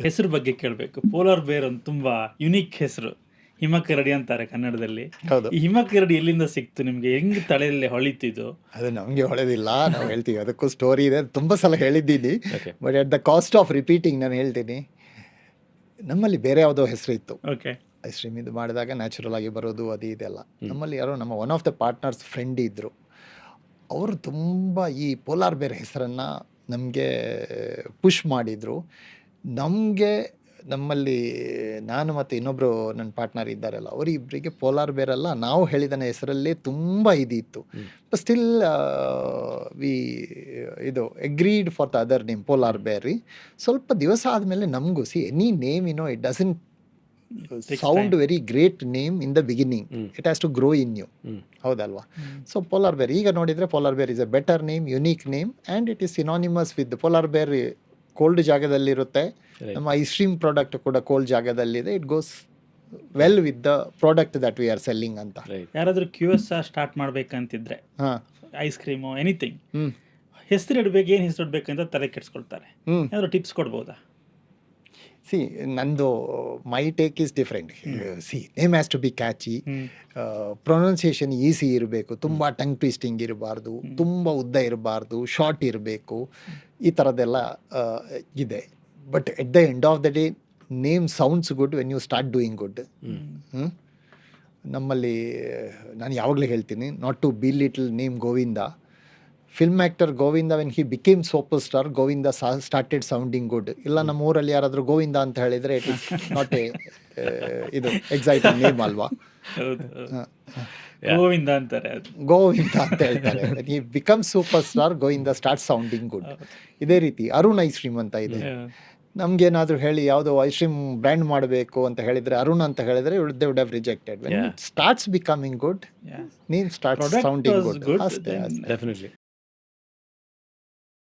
ಹೆಸರು ಬಗ್ಗೆ ಕೇಳಬೇಕು. ಪೋಲಾರ್ ಬೇರ್ ಒಂದು ತುಂಬಾ ಯುನಿಕ್ ಹೆಸರು. ಹಿಮಕರಡಿ ಅಂತಾರೆ ಕನ್ನಡದಲ್ಲಿ. ಹೌದು. ಈ ಹಿಮಕರಡಿ ಎಲ್ಲಿಂದ ಸಿಕ್ತು ನಿಮ್ಗೆ? ಹೆಂಗ್ ತಲೆಯಲ್ಲಿ ಹೊಳಿತಿದ್ದು? ಅದು ನಮಗೆ ಹೊಳೆದಿಲ್ಲ, ನಾವು ಹೇಳ್ತೀವಿ, ಅದಕ್ಕೂ ಸ್ಟೋರಿ ಇದೆ, ತುಂಬ ಸಲ ಹೇಳಿದ್ದೀನಿ. Okay but at the cost of repeating ನಾನು ಹೇಳ್ತೀನಿ. ನಮ್ಮಲ್ಲಿ ಬೇರೆ ಯಾವುದೋ ಹೆಸರು ಇತ್ತು, ಓಕೆ ಐಸ್ ಕ್ರೀಮ್ ಇದು ಮಾಡಿದಾಗ ನ್ಯಾಚುರಲ್ ಆಗಿ ಬರೋದು ಅದು ಇದೆಲ್ಲ. ನಮ್ಮಲ್ಲಿ ಯಾರೋ ನಮ್ಮ one of the partners friend ಇದ್ದರು, ಅವರು ತುಂಬ ಈ ಪೋಲಾರ್ ಬೇರ್ ಹೆಸರನ್ನು ನಮಗೆ ಪುಷ್ ಮಾಡಿದರು. ನಮಗೆ ನಮ್ಮಲ್ಲಿ ನಾನು ಮತ್ತು ಇನ್ನೊಬ್ಬರು ನನ್ನ ಪಾರ್ಟ್ನರ್ ಇದ್ದಾರಲ್ಲ, ಅವರಿಬ್ಬರಿಗೆ ಪೋಲಾರ್ ಬೇರ್ ಅಲ್ಲ, ನಾವು ಹೇಳಿದ ಹೆಸರಲ್ಲೇ ತುಂಬ ಇದಿತ್ತು. ಬಟ್ ಸ್ಟಿಲ್ ವಿ ಇದು agreed for the other name polar bear. ಸ್ವಲ್ಪ ದಿವಸ ಆದಮೇಲೆ ನಮಗೂ any name it doesn't sound very great name in the beginning, it has to grow in you, ಹೌದಲ್ವಾ? ಸೊ ಪೋಲಾರ್ ಬೇರ್ ಈಗ ನೋಡಿದರೆ polar bear is a better name, unique name, and it is synonymous with polar bear. Cold ಜಾಗದಲ್ಲಿರುತ್ತೆ, ನಮ್ಮ ice cream product ಕೂಡ cold ಜಾಗದಲ್ಲಿದೆ. It goes well with the product that we are selling ಅಂತ. ಯಾರಾದ್ರೂ QS start ಮಾಡ್ಬೇಕಂತಿದ್ರೆ, ಹಾಂ, ice cream anything, ಹ್ಞೂ ಹೆಸರು ಇಡಬೇಕು, ಏನು ಹೆಸರು ಇಡಬೇಕಂತ ತಲೆ ಕೆಡ್ಸ್ಕೊಳ್ತಾರೆ. ಹ್ಞೂ ಏನಾದ್ರು ಟಿಪ್ಸ್ ಕೊಡ್ಬೋದಾ? ನಂದು my take is different. Name has to be catchy, pronunciation easy ಇರಬೇಕು, ತುಂಬ ಟಂಗ್ ಟ್ವಿಸ್ಟಿಂಗ್ ಇರಬಾರ್ದು, ತುಂಬ ಉದ್ದ ಇರಬಾರ್ದು, ಶಾರ್ಟ್ ಇರಬೇಕು, ಈ ಥರದ್ದೆಲ್ಲ ಇದೆ. But at the end of the day name sounds good when you start doing good. ನಮ್ಮಲ್ಲಿ ನಾನು ಯಾವಾಗಲೂ ಹೇಳ್ತೀನಿ, not to be little name Govinda. Film actor Govinda when he became superstar, Govinda started sounding good. ಇಲ್ಲ ನಮ್ಮ ಊರಲ್ಲಿ ಯಾರಾದರೂ ಗೋವಿಂದ ಅಂತ ಹೇಳಿದರೆ ಇಟ್ ಇಸ್ ನಾಟ್ ಎ ಇದು ಎಕ್ಸೈಟಿಂಗ್ ನೇಮ್ ಅಲ್ವಾ? ಗೋವಿಂದ ಅಂತಾರೆ. ಅದು ಗೋವಿಂದ ಅಂತ ಹೇಳ್ತಾರೆ. When he become superstar, Govinda start sounding good. ಇದೇ ರೀತಿ ಅರುಣ್ ಐಸ್ ಕ್ರೀಮ್ ಅಂತ ಇದೆ. ನಮಗೇನಾದರೂ ಹೇಳಿ ಯಾವುದೋ ಐಸ್ ಕ್ರೀಮ್ ಬ್ರ್ಯಾಂಡ್ ಮಾಡಬೇಕು ಅಂತ ಹೇಳಿದರೆ, ಅರುಣ್ ಅಂತ ಹೇಳಿದರೆ they would have rejected. When it starts becoming good, name starts Product sounding was good. good, ಅಷ್ಟೇ then ಅಷ್ಟೇ. ಡೆಫಿನೆಟ್ಲಿ.